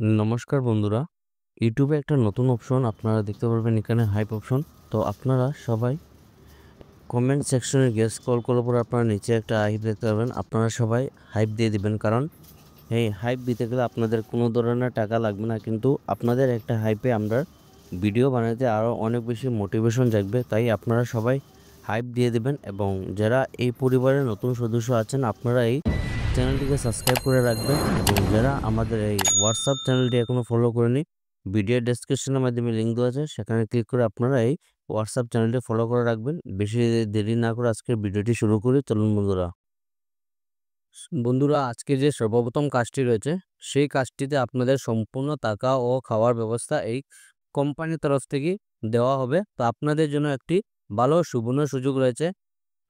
নমস্কার বন্ধুরা, ইউটিউবে একটা নতুন অপশন আপনারা দেখতে পারবেন, এখানে হাইপ অপশন। তো আপনারা সবাই কমেন্ট সেকশনে গিয়ে স্ক্রল করার পর আপনারা নিচে একটা হাইপ দেখতে পারবেন। আপনারা সবাই হাইপ দিয়ে দিবেন, কারণ এই হাইপ দিতে গেলে আপনাদের কোনো ধরনের টাকা লাগবে না, কিন্তু আপনাদের একটা হাইপে আমরা ভিডিও বানাতে আরও অনেক বেশি মোটিভেশন জাগবে। তাই আপনারা সবাই হাইপ দিয়ে দিবেন, এবং যারা এই পরিবারের নতুন সদস্য আছেন আপনারা এই চ্যানেলটিকে সাবস্ক্রাইব করে রাখবেন, এবং যারা আমাদের এই হোয়াটসঅ্যাপ চ্যানেলটি এখনও ফলো করেনি, ভিডিও ডেসক্রিপশনের মাধ্যমে লিঙ্ক দেওয়া আছে, সেখানে ক্লিক করে আপনারা এই হোয়াটসঅ্যাপ চ্যানেলটি ফলো করে রাখবেন। বেশি দেরি না করে আজকের ভিডিওটি শুরু করি, চলুন বন্ধুরা। বন্ধুরা, আজকে যে সর্বপ্রথম কাজটি রয়েছে, সেই কাজটিতে আপনাদের সম্পূর্ণ টাকা ও খাওয়ার ব্যবস্থা এই কোম্পানির তরফ থেকে দেওয়া হবে। তো আপনাদের জন্য একটি ভালো সুবর্ণ সুযোগ রয়েছে।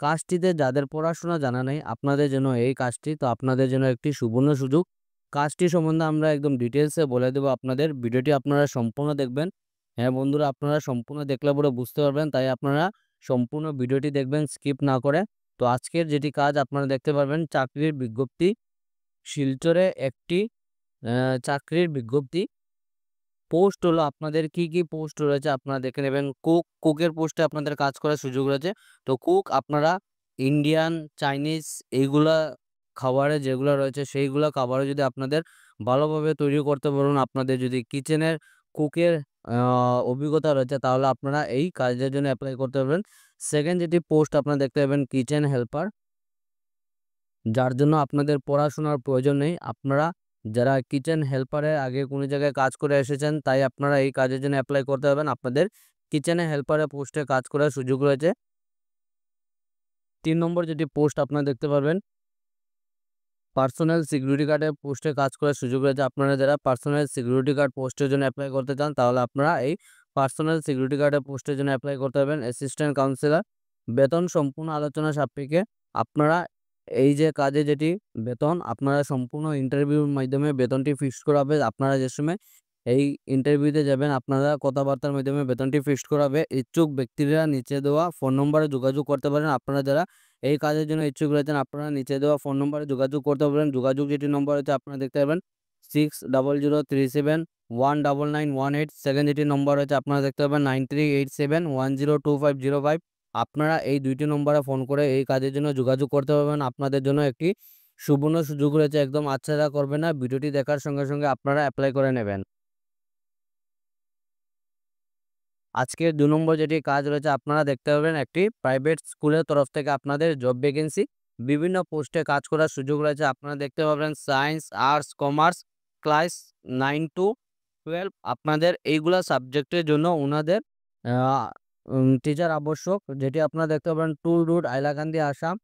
কাজটিতে যাদের পড়াশোনা জানা নেই, আপনাদের জন্য এই কাজটি, তো আপনাদের জন্য একটি সুবর্ণ সুযোগ। কাজটি সম্বন্ধে আমরা একদম ডিটেলসে বলে দেবো আপনাদের। ভিডিওটি আপনারা সম্পূর্ণ দেখবেন। হ্যাঁ বন্ধুরা, আপনারা সম্পূর্ণ দেখলে পরে বুঝতে পারবেন, তাই আপনারা সম্পূর্ণ ভিডিওটি দেখবেন স্কিপ না করে। তো আজকের যেটি কাজ আপনারা দেখতে পারবেন, চাকরির বিজ্ঞপ্তি। শিলচরে একটি চাকরির বিজ্ঞপ্তি। পোস্ট হলো আপনাদের কি কি পোস্ট রয়েছে আপনারা দেখে নেবেন। কুকের পোস্টে আপনাদের কাজ করার সুযোগ রয়েছে। তো কুক আপনারা ইন্ডিয়ান, চাইনিজ এইগুলা খাবারে যেগুলো রয়েছে সেইগুলা খাবারে যদি আপনাদের ভালোভাবে তৈরি করতে পারুন, আপনাদের যদি কিচেনের কুকের অভিজ্ঞতা রয়েছে, তাহলে আপনারা এই কাজের জন্য অ্যাপ্লাই করতে পারবেন। সেকেন্ড যেটি পোস্ট আপনারা দেখতে পাবেন, কিচেন হেল্পার, যার জন্য আপনাদের পড়াশোনার প্রয়োজন নেই। আপনারা যারা কিচেন হেল্পারে আগে কোনো জায়গায় কাজ করে এসেছেন, তাই আপনারা এই কাজের জন্য অ্যাপ্লাই করতে পারবেন। আপনাদের কিচেনে হেল্পারে পোস্টে কাজ করার সুযোগ রয়েছে। 3 নম্বর যেটি পোস্ট আপনারা দেখতে পারবেন, পার্সোনাল সিকিউরিটি গার্ডের পোস্টে কাজ করার সুযোগ রয়েছে। আপনারা যারা পার্সোনাল সিকিউরিটি গার্ড পোস্টের জন্য অ্যাপ্লাই করতে চান, তাহলে আপনারা এই পার্সোনাল সিকিউরিটি গার্ডের পোস্টের জন্য অ্যাপ্লাই করতে পারবেন। অ্যাসিস্ট্যান্ট কাউন্সিলর, বেতন সম্পূর্ণ আলোচনা সাপেক্ষে। আপনারা এই যে কাজে যেটি বেতন, আপনারা সম্পূর্ণ ইন্টারভিউর মাধ্যমে বেতনটি ফিক্সড করা হবে। আপনারা যে সময় এই ইন্টারভিউতে যাবেন, আপনারা কথাবার্তার মাধ্যমে বেতনটি ফিক্সড করা হবে। ইচ্ছুক ব্যক্তিরা নিচে দেওয়া ফোন নম্বরে যোগাযোগ করতে পারেন। আপনারা যারা এই কাজের জন্য ইচ্ছুক রয়েছেন, আপনারা নিচে দেওয়া ফোন নম্বরে যোগাযোগ করতে পারেন। যোগাযোগ যেটি নম্বর হচ্ছে আপনারা দেখতে পাবেন 6003719918। সেকেন্ড যেটি নম্বর হচ্ছে আপনারা দেখতে পাবেন 9387102505। আপনারা এই দুইটি নম্বরে ফোন করে এই কাজের জন্য যোগাযোগ করতে পারবেন। আপনাদের জন্য একটি সুবর্ণ সুযোগ রয়েছে, একদম আচ্ছা করবে না। ভিডিওটি দেখার সঙ্গে সঙ্গে আপনারা অ্যাপ্লাই করে নেবেন। আজকের 2 নম্বর যেটি কাজ রয়েছে, আপনারা দেখতে পাবেন একটি প্রাইভেট স্কুলের তরফ থেকে আপনাদের জব ভ্যাকেন্সি, বিভিন্ন পোস্টে কাজ করার সুযোগ রয়েছে। আপনারা দেখতে পাবেন science, arts, commerce, class 9 to 12 আপনাদের এইগুলা সাবজেক্টের জন্য ওনাদের টিচার আবশ্যক। যেটি আপনারা দেখতে পাবেন টুল রুট, হাইলাকান্দি, আসাম।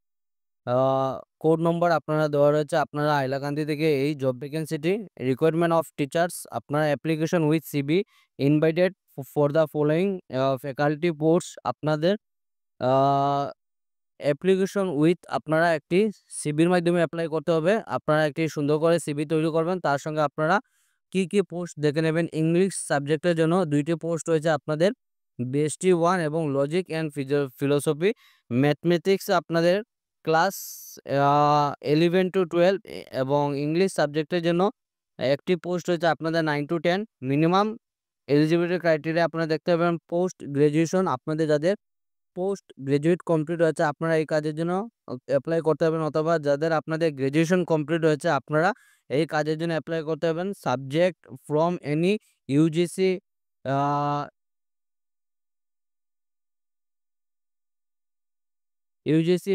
কোড নম্বর আপনারা দেওয়া রয়েছে। আপনারা হাইলাকান্দি থেকে এই জব ভ্যাকেন্সিটি, রিকোয়ারমেন্ট অফ টিচার্স, আপনারা application with CV invited for the following faculty post. আপনাদের অ্যাপ্লিকেশন উইথ আপনারা একটি সিবির মাধ্যমে অ্যাপ্লাই করতে হবে। আপনারা একটি সুন্দর করে সিবি তৈরি করবেন। তার সঙ্গে আপনারা কি কি পোস্ট দেখে নেবেন। ইংলিশ সাবজেক্টের জন্য 2টি পোস্ট রয়েছে আপনাদের, বিএসটি 1 এবং লজিক অ্যান্ড ফিলোসফি। ম্যাথমেটিক্স আপনাদের ক্লাস 11 টু 12, এবং ইংলিশ সাবজেক্টের জন্য একটি পোস্ট রয়েছে আপনাদের 9 টু 10। মিনিমাম এলিজিবিলিটি ক্রাইটেরিয়া আপনারা দেখতে পাবেন পোস্ট গ্রাজুয়েশন। আপনাদের যাদের পোস্ট গ্রাজুয়েট কমপ্লিট হয়েছে, আপনারা এই কাজের জন্য অ্যাপ্লাই করতে পারবেন, অথবা যাদের আপনাদের গ্রাজুয়েশন কমপ্লিট হয়েছে, আপনারা এই কাজের জন্য অ্যাপ্লাই করতে পারবেন। Subject from any UGC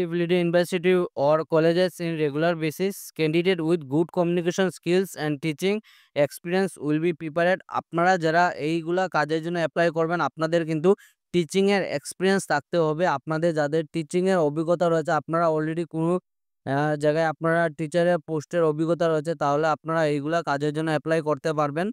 affiliated university or colleges in regular basis. Candidate with good communication skills and teaching experience will be prepared. আপনারা যারা এইগুলা কাজের জন্য অ্যাপ্লাই করবেন, আপনাদের কিন্তু টিচিং এর এক্সপিরিয়েন্স থাকতে হবে। আপনাদের যাদের টিচিং এর অভিজ্ঞতা রয়েছে, আপনারা অলরেডি কোনো জায়গায় আপনারা টিচারের পোস্টের অভিজ্ঞতা রয়েছে, তাহলে আপনারা এইগুলা কাজের জন্য অ্যাপ্লাই করতে পারবেন।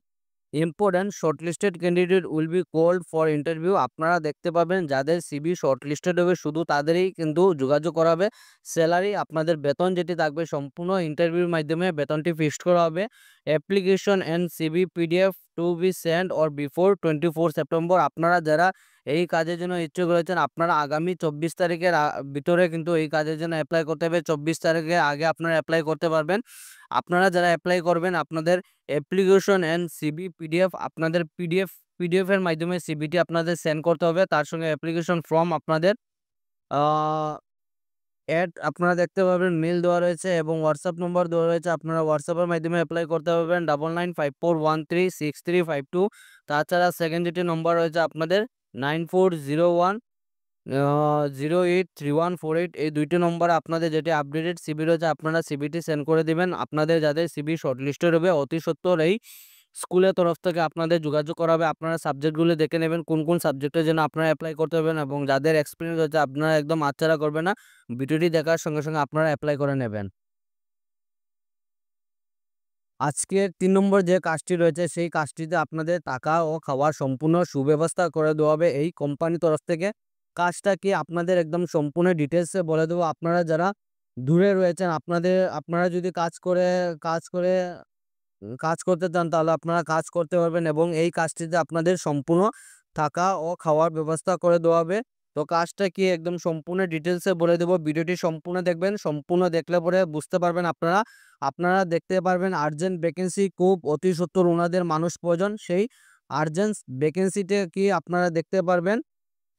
Important, shortlisted candidate will be called for interview. আপনারা দেখতে পাবেন যাদের সিবি শর্টলিস্টেড হবে, শুধু তাদেরই কিন্তু যোগাযোগ করা হবে। স্যালারি, আপনাদের বেতন যেটি থাকবে সম্পূর্ণ ইন্টারভিউর মাধ্যমে বেতনটি ফিক্সড করা হবে। Application and CV PDF to be send or before 24 September. আপনারা যারা এই কাজের জন্য ইচ্ছুক রয়েছেন আপনারা আগামী 24 তারিখের ভিতরে কিন্তু এই কাজের জন্য অ্যাপ্লাই করতে হবে। 24 তারিখের আগে আপনারা অ্যাপ্লাই করতে পারবেন। আপনারা যারা অ্যাপ্লাই করবেন আপনাদের অ্যাপ্লিকেশন অ্যান্ড সিভি পিডিএফ আপনাদের পিডিএফ এর মাধ্যমে সিভিটি আপনাদের সেন্ড করতে হবে। তার সঙ্গে অ্যাপ্লিকেশন ফর্ম আপনাদের আ আপনারা দেখতে পাবেন মেইল দেওয়া রয়েছে এবং হোয়াটসঅ্যাপ নম্বর দেওয়া রয়েছে। আপনারা হোয়াটসঅ্যাপের মাধ্যমে অ্যাপ্লাই করতে পারবেন 9954136352। তাছাড়া সেকেন্ড যেটি নম্বর রয়েছে আপনাদের 9401 083148 এই দুইটি নম্বরে আপনাদের যেটি আপডেটেড সিভি রয়েছে আপনারা সিভিটি সেন্ড করে দিবেন। আপনাদের যাদের সিভি শর্টলিস্টেড হবে অতি সত্বর এই স্কুলের তরফ থেকে আপনাদের যোগাযোগ করা হবে। আপনারা সাবজেক্টগুলো দেখে নেবেন কোন সাবজেক্টের জন্য আপনারা অ্যাপ্লাই করতে পারবেন এবং যাদের এক্সপিরিয়েন্স হচ্ছে আপনারা একদম হাতছাড়া করবেন না। ভিডিওটি দেখার সঙ্গে সঙ্গে আপনারা অ্যাপ্লাই করে নেবেন। আজকের ৩ নম্বর যে কাজটি রয়েছে সেই কাজটিতে আপনাদের থাকা ও খাওয়ার সম্পূর্ণ সুব্যবস্থা করে দেওয়া হবে এই কোম্পানির তরফ থেকে। কাজটা কি আপনাদের একদম সম্পূর্ণ ডিটেইলসে বলে দেবো। আপনারা যারা দূরে রয়েছেন আপনারা যদি কাজ করতে চান তাহলে আপনারা কাজ করতে পারবেন এবং এই কাজটিতে আপনাদের সম্পূর্ণ থাকা ও খাওয়ার ব্যবস্থা করে দেওয়া হবে। তো কাজটা কি একদম সম্পূর্ণ ডিটেইলসে বলে দেবো। ভিডিওটি সম্পূর্ণ দেখবেন। সম্পূর্ণ দেখলে পরে বুঝতে পারবেন আপনারা দেখতে পারবেন আর্জেন্ট ভ্যাকেন্সি খুব অতি সত্বর ওনাদের মানুষ প্রয়োজন। সেই আর্জেন্ট ভ্যাকেন্সিতে কি আপনারা দেখতে পারবেন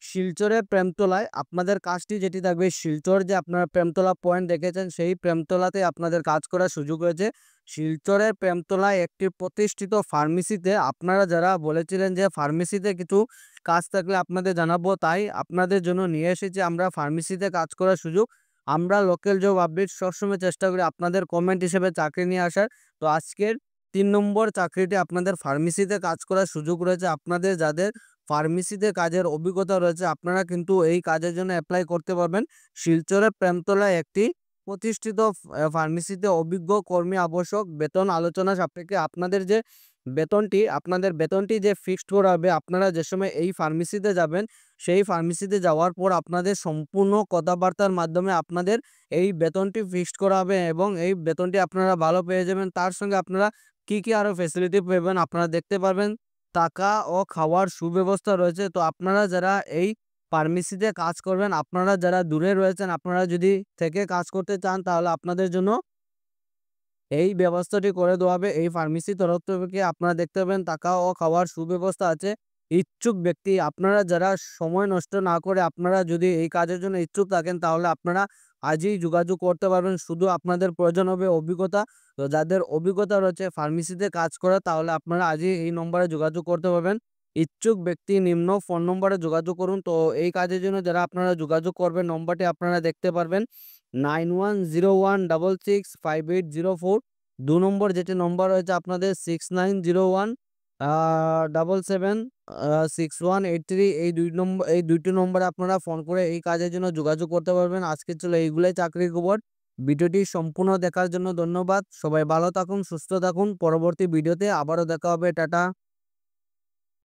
শিলচরে প্রেমতলায় আপনাদের কাজটি যেটি থাকবে শিলচর যে আপনারা প্রেমতলা পয়েন্ট দেখেছেন সেই প্রেমতলাতে আপনাদের কাজ করার সুযোগ রয়েছে। শিলচরের প্রেমতলায় একটি প্রতিষ্ঠিত ফার্মেসিতে আপনারা যারা বলেছিলেন যে ফার্মেসিতে কিছু কাজ থাকলে আপনাদের জানাবো, তাই আপনাদের জন্য নিয়ে এসেছি আমরা ফার্মেসিতে কাজ করার সুযোগ। আমরা লোকাল জব আপডেট সবসময় চেষ্টা করি আপনাদের কমেন্ট হিসেবে চাকরি নিয়ে আসার। তো আজকের ৩ নম্বর চাকরিটি আপনাদের ফার্মেসিতে কাজ করার সুযোগ রয়েছে। আপনাদের যাদের ফার্মেসিতে কাজের অভিজ্ঞতা রয়েছে আপনারা কিন্তু এই কাজের জন্য অ্যাপ্লাই করতে পারবেন। শিলচরের প্রেমতলায় একটি প্রতিষ্ঠিত ফার্মেসিতে অভিজ্ঞ কর্মী আবশ্যক। বেতন আলোচনা সাপেক্ষে আপনাদের বেতনটি যে ফিক্সড করা হবে আপনারা যে সময় এই ফার্মেসিতে যাবেন সেই ফার্মেসিতে যাওয়ার পর আপনাদের সম্পূর্ণ কথাবার্তার মাধ্যমে আপনাদের এই বেতনটি ফিক্সড করা হবে এবং এই বেতনটি আপনারা ভালো পেয়ে যাবেন। তার সঙ্গে আপনারা কি আরও ফ্যাসিলিটি পাবেন আপনারা দেখতে পারবেন। থাকা ও খাওয়ার সুব্যবস্থা রয়েছে। তো আপনারা যারা এই ফার্মেসিতে কাজ করবেন আপনারা যারা দূরে রয়েছেন আপনারা যদি থেকে কাজ করতে চান তাহলে আপনাদের জন্য এই ব্যবস্থাটি করে দেওয়া হবে এই ফার্মেসির তরফ থেকে। আপনারা দেখতে পাবেন থাকা ও খাওয়ার সুব্যবস্থা আছে। ইচ্ছুক ব্যক্তি আপনারা যারা সময় নষ্ট না করে আপনারা যদি এই কাজের জন্য ইচ্ছুক থাকেন তাহলে আপনারা আজই যোগাযোগ করতে পারবেন। শুধু আপনাদের প্রয়োজন হবে অভিজ্ঞতা। তো যাদের অভিজ্ঞতা রয়েছে ফার্মেসিতে কাজ করা তাহলে আপনারা আজই এই নম্বরে যোগাযোগ করতে পারবেন। ইচ্ছুক ব্যক্তি নিম্ন ফোন নম্বরে যোগাযোগ করুন। তো এই কাজের জন্য যারা আপনারা যোগাযোগ করবেন নম্বরটি আপনারা দেখতে পারবেন 9101665804। ২ নম্বর যেটি নম্বর রয়েছে আপনাদের 6901 776183 এই দুইটি নম্বরে আপনারা ফোন করে এই কাজের জন্য যোগাযোগ করতে পারবেন। আজকে ছিল এইগুলাই চাকরির খবর। ভিডিওটি সম্পূর্ণ দেখার জন্য ধন্যবাদ। সবাই ভালো থাকুন, সুস্থ থাকুন। পরবর্তী ভিডিওতে আবারও দেখা হবে। টাটা।